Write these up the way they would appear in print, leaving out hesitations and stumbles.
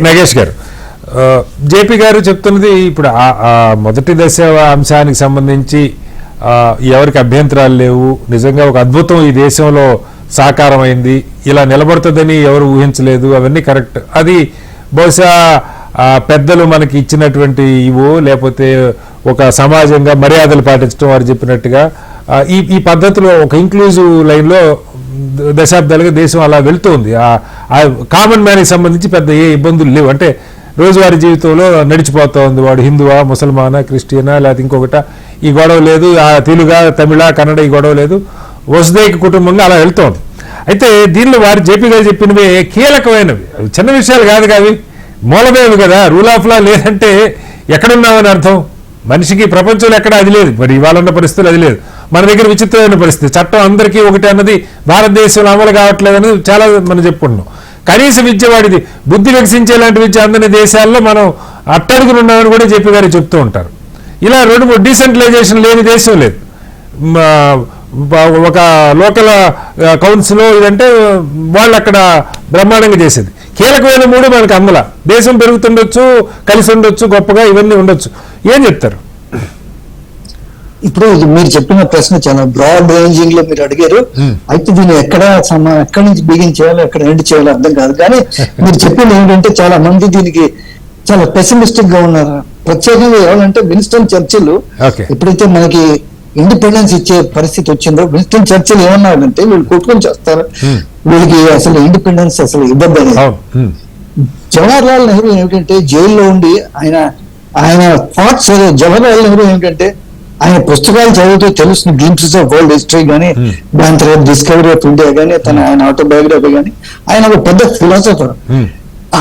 నగేష్ గారు, జేపీ గారు చెప్తున్నది ఇప్పుడు మొదటి దశ అంశానికి సంబంధించి ఎవరికి అభ్యంతరాలు లేవు, నిజంగా ఒక అద్భుతం ఈ దేశంలో సాకారమైంది, ఇలా నిలబడుతుందని ఎవరు ఊహించలేదు, అవన్నీ కరెక్ట్. అది బహుశా పెద్దలు మనకి ఇచ్చినటువంటి ఇవో లేకపోతే ఒక సమాజంగా మర్యాదలు పాటించడం వారు చెప్పినట్టుగా ఈ పద్ధతిలో ఒక ఇంక్లూజివ్ లైన్లో దశాబ్దాలుగా దేశం అలా వెళ్తుంది. కామన్ మ్యాన్కి సంబంధించి పెద్ద ఏ ఇబ్బందులు లేవు, అంటే రోజువారీ జీవితంలో నడిచిపోతూ ఉంది. వాడు హిందువా, ముసల్మానా, క్రిస్టియనా, లేకపోతే ఇంకొకట, ఈ గొడవ లేదు. తెలుగా, తమిళ, కన్నడ ఈ గొడవ లేదు. వసుదైక కుటుంబంగా అలా వెళ్తోంది. అయితే దీనిలో వారు జేపీ గారు చెప్పినవి కీలకమైనవి, చిన్న విషయాలు కాదు కావి, మూలమేవి కదా. రూల్ ఆఫ్ లా లేదంటే ఎక్కడున్నామని అర్థం. మనిషికి ప్రపంచంలో ఎక్కడ అది లేదు, మరి ఇవాళ ఉన్న పరిస్థితులు అది లేదు. మన దగ్గర విచిత్రమైన పరిస్థితి, చట్టం అందరికీ ఒకటి అన్నది భారతదేశంలో అమలు కావట్లేదు అనేది చాలా మనం చెప్పుకుంటున్నాం. కనీస విద్య, వాడిది బుద్ధి వికసించేలాంటి విద్య అందని దేశాల్లో మనం అట్టడుగునున్నామని కూడా జేపీ గారు చెప్తూ ఉంటారు. ఇలా 2-3 డీసెంట్రలైజేషన్ లేని దేశం లేదు. ఒక లోకల్ కౌన్సిల్ ఇదంటే వాళ్ళు అక్కడ బ్రహ్మాండంగా చేసేది. కీలకమైన 3 మనకు అందులో దేశం పెరుగుతుండొచ్చు, కలిసి ఉండొచ్చు, గొప్పగా ఇవన్నీ ఉండొచ్చు. ఏం చెప్తారు? ఇప్పుడు మీరు చెప్పిన ప్రశ్న చాలా బ్రాడ్ రేంజింగ్ లో మీరు అడిగారు. అయితే దీన్ని ఎక్కడి నుంచి బిగిన్ చేయాలో ఎక్కడ ఎండ్ చేయాలో అర్థం కాదు. కానీ మీరు చెప్పింది ఏంటంటే చాలా మంది దీనికి చాలా పెసిమిస్టిక్ గా ఉన్నారు. ప్రత్యేకంగా ఎవరంటే విన్స్టన్ చర్చిల్ ఎప్పుడైతే మనకి ఇండిపెండెన్స్ ఇచ్చే పరిస్థితి వచ్చిందో విన్స్టన్ చర్చిల్ ఏమన్నారంటే వీళ్ళు కొట్టుకొని చేస్తారు, వీళ్ళకి అసలు ఇండిపెండెన్స్ అసలు ఇబ్బంది అనేది. జవహర్లాల్ నెహ్రూ ఏమిటంటే జైల్లో ఉండి ఆయన థాట్స్, జవహర్లాల్ నెహ్రూ ఏమిటంటే ఆయన పుస్తకాలు చదివితే తెలుస్తుంది గ్లింప్సెస్ ఆఫ్ వరల్డ్ హిస్టరీ కానీ, దాని తర్వాత డిస్కవరీ ఆఫ్ ఇండియా కానీ, ఆయన ఆటోబయోగ్రఫీ కానీ, ఆయన ఒక పెద్ద ఫిలాసఫర్.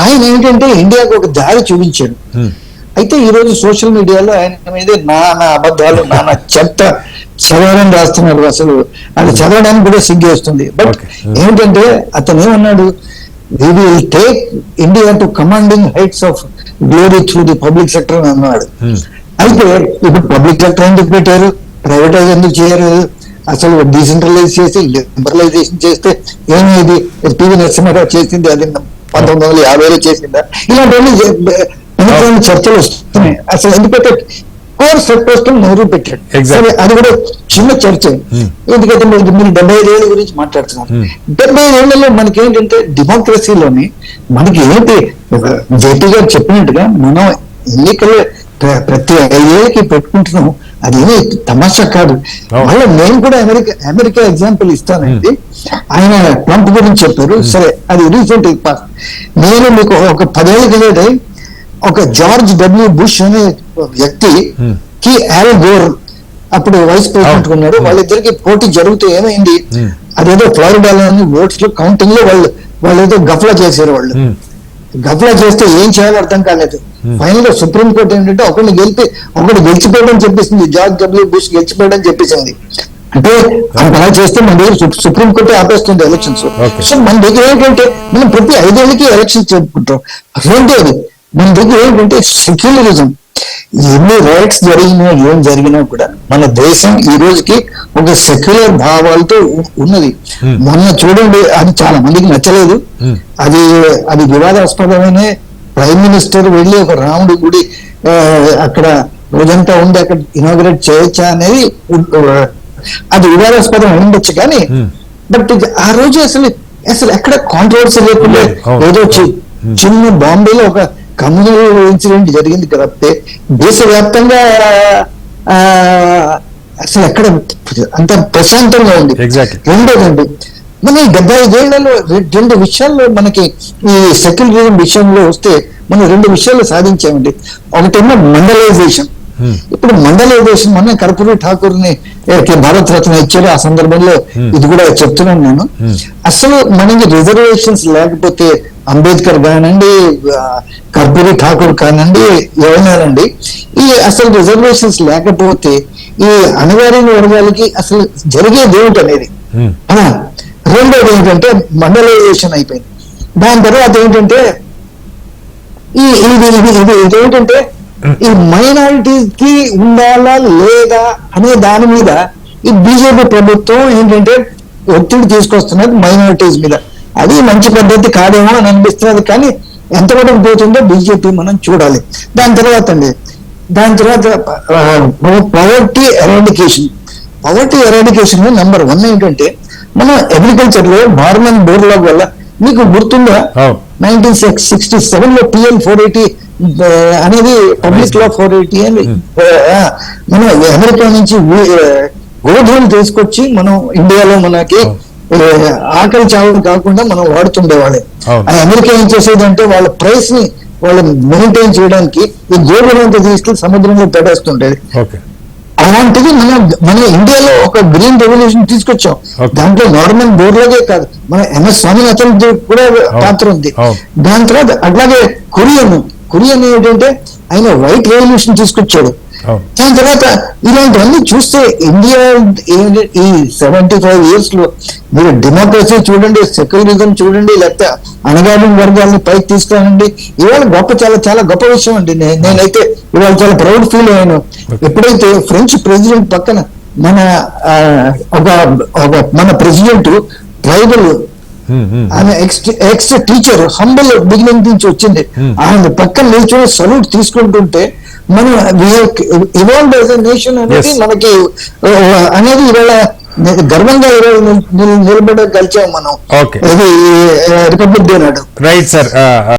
ఆయన ఏంటంటే ఇండియాకు ఒక దారి చూపించాడు. అయితే ఈ రోజు సోషల్ మీడియాలో ఆయన మీద నానా అబద్ధాలు, నానా చెత్త చదవడం రాస్తున్నారు. అసలు అది చదవడానికి కూడా సిగ్గేస్తుంది. బట్ ఏంటంటే అతను ఏమన్నాడు, we will take India to commanding heights of glory through the public sector అని అన్నాడు. అయితే ఇప్పుడు పబ్లిక్ సెక్టర్ ఎందుకు పెట్టారు, ప్రైవేటైజ్ ఎందుకు చేయరు, అసలు డీసెంట్రలైజ్ చేసి లిబరలైజేషన్ చేస్తే ఏమేది, పివి నరసింహారావు చేసింది అది 1950లో చేసిందా, ఇలాంటివన్నీ చర్చలు వస్తున్నాయి. అసలు ఎందుకంటే కోర్ సెక్టర్స్ నెహ్రూ పెట్టాడు. సరే, అది కూడా చిన్న చర్చ. ఎందుకంటే మీరు 75 ఏళ్ళ గురించి మాట్లాడుతున్నారు. 75 ఏళ్లలో మనకి ఏంటంటే డెమోక్రసీలోని మనకి ఏంటి, జేపీ గారు చెప్పినట్టుగా మనం ఎన్నికలు ప్రతి 5 ఏళ్ళకి పెట్టుకుంటున్నాం. అదేమీ తమాషా కాదు. మళ్ళీ నేను కూడా అమెరికా ఎగ్జాంపుల్ ఇస్తానండి. ఆయన ట్రంప్ గురించి చెప్పారు. సరే, అది రీసెంట్ పాస్. నేను మీకు ఒక 10 ఏళ్ళ కిందట ఒక జార్జ్ డబ్ల్యూ బుష్ అనే వ్యక్తికి ఆల్ గోర్ అప్పుడు వైస్ ప్రెసిడెంట్ ఉన్నారు. వాళ్ళిద్దరికి పోటీ జరుగుతూ ఏమైంది, అదేదో ఫ్లోరిడాలోని ఓట్స్ లో కౌంటింగ్ లో వాళ్ళు ఏదో గఫ్లా చేశారు. వాళ్ళు గఫ్లా చేస్తే ఏం చేయాలో అర్థం కాలేదు. ఫైనల్ గా సుప్రీంకోర్టు ఏంటంటే ఒకటి గెలిచిపోయాడని చెప్పేసింది. జార్జ్ డబ్ల్యూ బుష్ గెలిచిపోయాడని చెప్పేసింది. అంటే అలా చేస్తే మన దగ్గర సుప్రీంకోర్టు ఆపేస్తుంది ఎలక్షన్స్. సో మన దగ్గర ఏంటంటే మనం ప్రతి 5 ఏళ్ళకి ఎలక్షన్స్ జరుపుకుంటాం. రెండోది మన దగ్గర ఏంటంటే సెక్యులరిజం. ఎన్ని రైట్స్ జరిగినా ఏం జరిగినా కూడా మన దేశం ఈ రోజుకి ఒక సెక్యులర్ భావాలతో ఉన్నది. మొన్న చూడండి, అది చాలా మందికి నచ్చలేదు. అది వివాదాస్పదమైన ప్రైమ్ మినిస్టర్ వెళ్ళి ఒక రాముడి గుడి అక్కడ రోజంతా ఉండి అక్కడ ఇనాగ్రేట్ చేయొచ్చా అనేది అది వివాదాస్పదం ఉండొచ్చు. కానీ బట్ ఆ రోజు అసలు ఎక్కడ కాంట్రవర్సీ లేకుండా ఏదో చిన్న బాంబేలో ఒక కమ్యూనల్ ఇన్సిడెంట్ జరిగింది కాబట్టి దేశవ్యాప్తంగా అసలు ఎక్కడ అంత ప్రశాంతంగా ఉంది. రెండోదండి, మన 75 ఏళ్లలో 2 విషయాల్లో మనకి ఈ సెక్యులరిజం విషయంలో వస్తే మనం 2 విషయాలు సాధించామండి. ఒకటేమో మండలైజేషన్. ఇప్పుడు మండలైజేషన్ మొన్న కర్పూరి ఠాకూర్ని భారత రత్న ఇచ్చారు. ఆ సందర్భంలో ఇది కూడా చెప్తున్నాను నేను. అసలు మనకి రిజర్వేషన్స్ లేకపోతే అంబేద్కర్ కానివ్వండి, కర్పూరి ఠాకూర్ కానివ్వండి, ఎవరైనానండి, ఈ అసలు రిజర్వేషన్స్ లేకపోతే ఈ అణగారిన వర్గాలకి అసలు జరిగేది ఏమిటి అనేది. రెండోది ఏంటంటే మండలైజేషన్ అయిపోయింది. దాని తర్వాత ఏంటంటే ఇదేంటంటే ఈ మైనారిటీస్ కి ఉండాలా లేదా అనే దాని మీద ఈ బీజేపీ ప్రభుత్వం ఏంటంటే ఒత్తిడి తీసుకొస్తున్నది మైనారిటీస్ మీద. అది మంచి పద్ధతి కాదేమో అని అనిపిస్తున్నది. కానీ ఎంతవరకు పోతుందో బీజేపీ మనం చూడాలి. దాని తర్వాత పవర్టీ ఎరాడికేషన్ నెంబర్ 1 ఏంటంటే మన అగ్రికల్చర్ లో హార్మోన్ బోర్లాగ్ వల్ల మీకు గుర్తుందా 1967 లో PL 480 అనేది పబ్లిక్ లా 480 అని మనం అమెరికా నుంచి గోధుమలు తీసుకొచ్చి మనం ఇండియాలో మనకి ఆకలి చావులు కాకుండా మనం వాడుతుండేవాళ్ళే. అమెరికా ఏం చేసేదంటే వాళ్ళ ప్రైస్ ని వాళ్ళు మెయింటైన్ చేయడానికి ఈ గోధుమలంతా తీసుకెళ్లి సముద్రంలో పెట్టేస్తుండేది. అలాంటిది మన ఇండియాలో ఒక గ్రీన్ రెవల్యూషన్ తీసుకొచ్చాం. దాంట్లో నార్మల్ బోర్లాగే కాదు, మన MS స్వామినాథన్ కూడా పాత్ర ఉంది. దాని తర్వాత అట్లాగే కొరియన్ ఏంటంటే ఆయన వైట్ రెవల్యూషన్ తీసుకొచ్చాడు. దాని తర్వాత ఇలాంటివన్నీ చూస్తే ఇండియా ఈ 75 years లో మీరు డెమోక్రసీ చూడండి, సెక్యులరిజం చూడండి, లేకపోతే అణగారిన వర్గాలని పైకి తీసుకురండి, ఇవాళ చాలా గొప్ప విషయం అండి. నేనైతే ఇవాళ చాలా ప్రౌడ్ ఫీల్ అయ్యాను ఎప్పుడైతే ఫ్రెంచ్ ప్రెసిడెంట్ పక్కన మన ప్రెసిడెంట్ ట్రైబల్ ఆమె ఎక్స్ టీచర్ హంబల్ బిగినింగ్ నుంచి వచ్చింది, ఆయన పక్కన నిల్చొని సల్యూట్ తీసుకుంటుంటే మనం ఇవాల్వ్ యాజ్ ఎ నేషన్ అనేది మనకి అనేది ఇవాళ గర్వంగా నిలబడగలిచాం మనం. ఇది రిపబ్లిక్ డే నాడు. Right sir.